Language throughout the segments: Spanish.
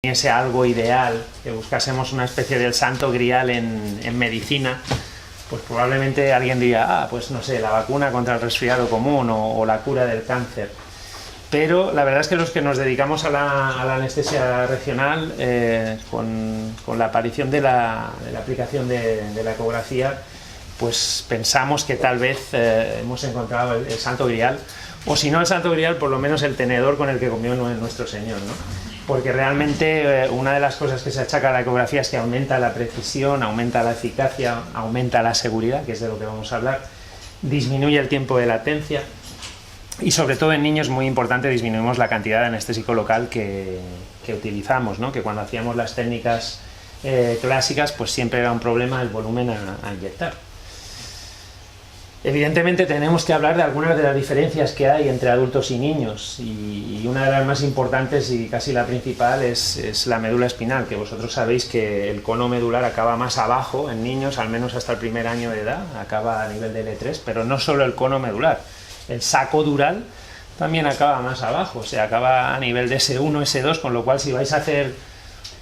ese algo ideal, que buscásemos una especie del santo grial en medicina, pues probablemente alguien diría, pues no sé, la vacuna contra el resfriado común o la cura del cáncer. Pero la verdad es que los que nos dedicamos a la anestesia regional, con la aparición de la aplicación de la ecografía, pues pensamos que tal vez hemos encontrado el santo grial, o si no el santo grial, por lo menos el tenedor con el que comió nuestro Señor, ¿no? Porque realmente una de las cosas que se achaca a la ecografía es que aumenta la precisión, aumenta la eficacia, aumenta la seguridad, que es de lo que vamos a hablar, disminuye el tiempo de latencia y sobre todo en niños, muy importante, disminuimos la cantidad de anestésico local que utilizamos, ¿no? Que cuando hacíamos las técnicas clásicas pues siempre era un problema el volumen a inyectar. Evidentemente tenemos que hablar de algunas de las diferencias que hay entre adultos y niños, y una de las más importantes y casi la principal es la médula espinal, que vosotros sabéis que el cono medular acaba más abajo en niños, al menos hasta el primer año de edad, acaba a nivel de L3, pero no solo el cono medular, el saco dural también acaba más abajo, o sea, acaba a nivel de S1, S2, con lo cual si vais a hacer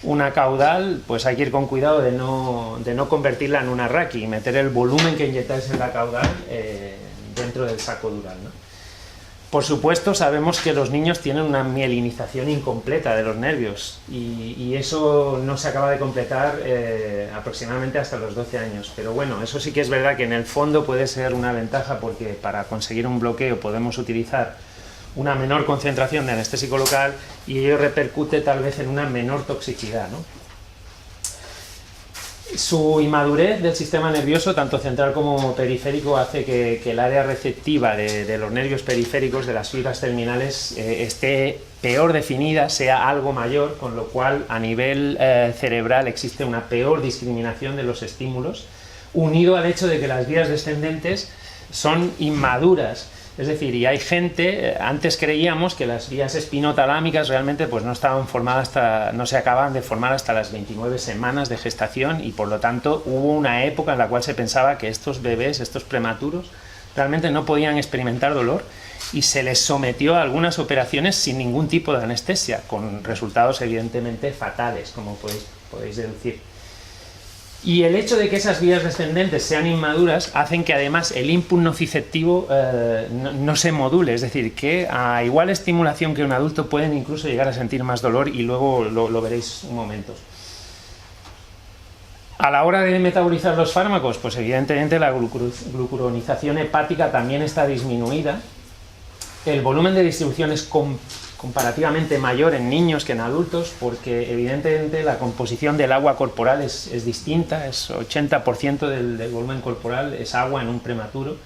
una caudal, pues hay que ir con cuidado de no convertirla en una raqui y meter el volumen que inyectáis en la caudal dentro del saco dural, ¿no? Por supuesto, sabemos que los niños tienen una mielinización incompleta de los nervios y eso no se acaba de completar aproximadamente hasta los 12 años. Pero bueno, eso sí que es verdad que en el fondo puede ser una ventaja, porque para conseguir un bloqueo podemos utilizar una menor concentración de anestésico local y ello repercute tal vez en una menor toxicidad, ¿no? Su inmadurez del sistema nervioso, tanto central como periférico, hace que el área receptiva de los nervios periféricos, de las fibras terminales, esté peor definida, sea algo mayor, con lo cual a nivel cerebral existe una peor discriminación de los estímulos, unido al hecho de que las vías descendentes son inmaduras. Es decir, y hay gente, antes creíamos que las vías espinotalámicas realmente pues no estaban formadas no se acaban de formar hasta las 29 semanas de gestación, y por lo tanto hubo una época en la cual se pensaba que estos bebés, estos prematuros, realmente no podían experimentar dolor y se les sometió a algunas operaciones sin ningún tipo de anestesia, con resultados evidentemente fatales, como podéis deducir. Y el hecho de que esas vías descendentes sean inmaduras hacen que además el input nociceptivo no se module, es decir, que a igual estimulación que un adulto pueden incluso llegar a sentir más dolor, y luego lo veréis un momento. A la hora de metabolizar los fármacos, pues evidentemente la glucuronización hepática también está disminuida. El volumen de distribución es comparativamente mayor en niños que en adultos, porque evidentemente la composición del agua corporal es distinta, es 80% del volumen corporal es agua en un prematuro,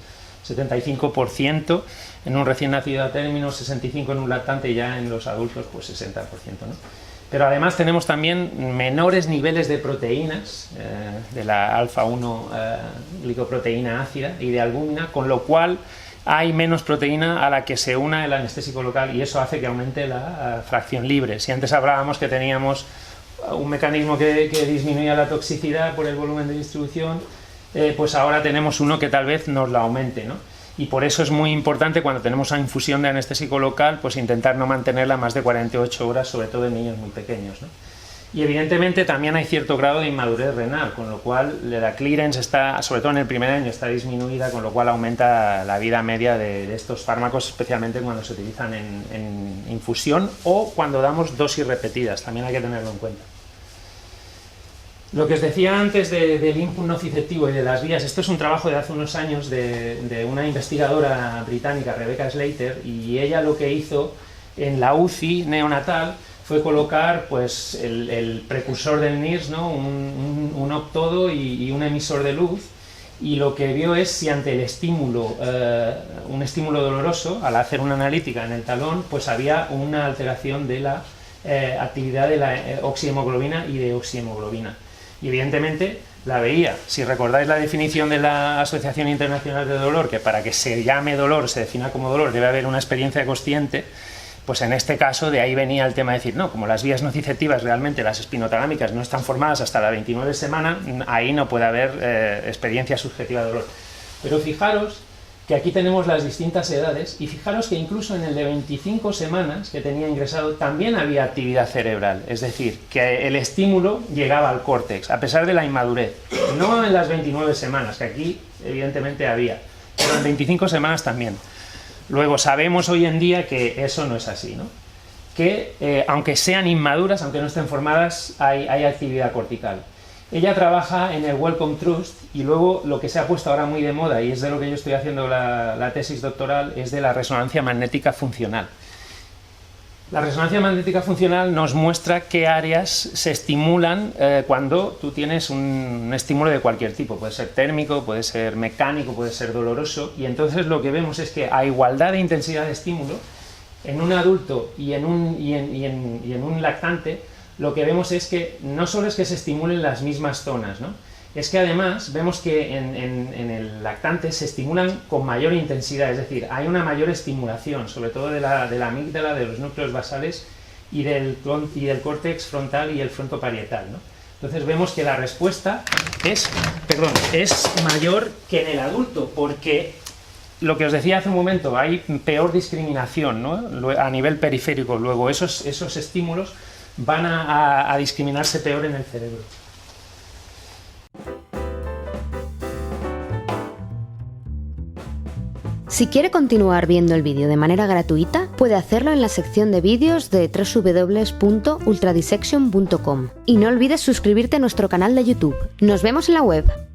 75% en un recién nacido a término, 65% en un lactante, y ya en los adultos pues 60%, ¿no? Pero además tenemos también menores niveles de proteínas, de la alfa-1 glicoproteína ácida y de albúmina, con lo cual hay menos proteína a la que se una el anestésico local, y eso hace que aumente la fracción libre. Si antes hablábamos que teníamos un mecanismo que disminuía la toxicidad por el volumen de distribución, pues ahora tenemos uno que tal vez nos la aumente, ¿no? Y por eso es muy importante, cuando tenemos una infusión de anestésico local, pues intentar no mantenerla más de 48 horas, sobre todo en niños muy pequeños, ¿no? Y evidentemente también hay cierto grado de inmadurez renal, con lo cual la clearance está, sobre todo en el primer año, está disminuida, con lo cual aumenta la vida media de estos fármacos, especialmente cuando se utilizan en infusión o cuando damos dosis repetidas, también hay que tenerlo en cuenta. Lo que os decía antes del input nociceptivo y de las vías, esto es un trabajo de hace unos años de una investigadora británica, Rebecca Slater, y ella lo que hizo en la UCI neonatal fue colocar pues el precursor del NIRS, ¿no? un óptodo y un emisor de luz, y lo que vio es si ante el estímulo, un estímulo doloroso, al hacer una analítica en el talón, pues había una alteración de la actividad de la oxihemoglobina y de oxihemoglobina. Y evidentemente la veía. Si recordáis la definición de la Asociación Internacional de Dolor, que para que se llame dolor, se defina como dolor, debe haber una experiencia consciente, pues en este caso de ahí venía el tema de decir, no, como las vías nociceptivas realmente, las espinotalámicas, no están formadas hasta la 29 semana, ahí no puede haber experiencia subjetiva de dolor. Pero fijaros que aquí tenemos las distintas edades, y fijaros que incluso en el de 25 semanas que tenía ingresado también había actividad cerebral, es decir, que el estímulo llegaba al córtex, a pesar de la inmadurez. No en las 29 semanas, que aquí evidentemente había, pero en 25 semanas también. Luego sabemos hoy en día que eso no es así, ¿no? Que aunque sean inmaduras, aunque no estén formadas, hay actividad cortical. Ella trabaja en el Wellcome Trust, y luego lo que se ha puesto ahora muy de moda, y es de lo que yo estoy haciendo la tesis doctoral, es de la resonancia magnética funcional. La resonancia magnética funcional nos muestra qué áreas se estimulan cuando tú tienes un estímulo de cualquier tipo, puede ser térmico, puede ser mecánico, puede ser doloroso, y entonces lo que vemos es que a igualdad de intensidad de estímulo, en un adulto y en un lactante, lo que vemos es que no solo es que se estimulen las mismas zonas, ¿no? Es que además vemos que en el lactante se estimulan con mayor intensidad, es decir, hay una mayor estimulación, sobre todo de la amígdala, de los núcleos basales y del córtex frontal y el frontoparietal, ¿no? Entonces vemos que la respuesta es mayor que en el adulto, porque lo que os decía hace un momento, hay peor discriminación, ¿no? A nivel periférico. Luego esos estímulos van a discriminarse peor en el cerebro. Si quiere continuar viendo el vídeo de manera gratuita, puede hacerlo en la sección de vídeos de www.ultradissection.com. Y no olvides suscribirte a nuestro canal de YouTube. ¡Nos vemos en la web!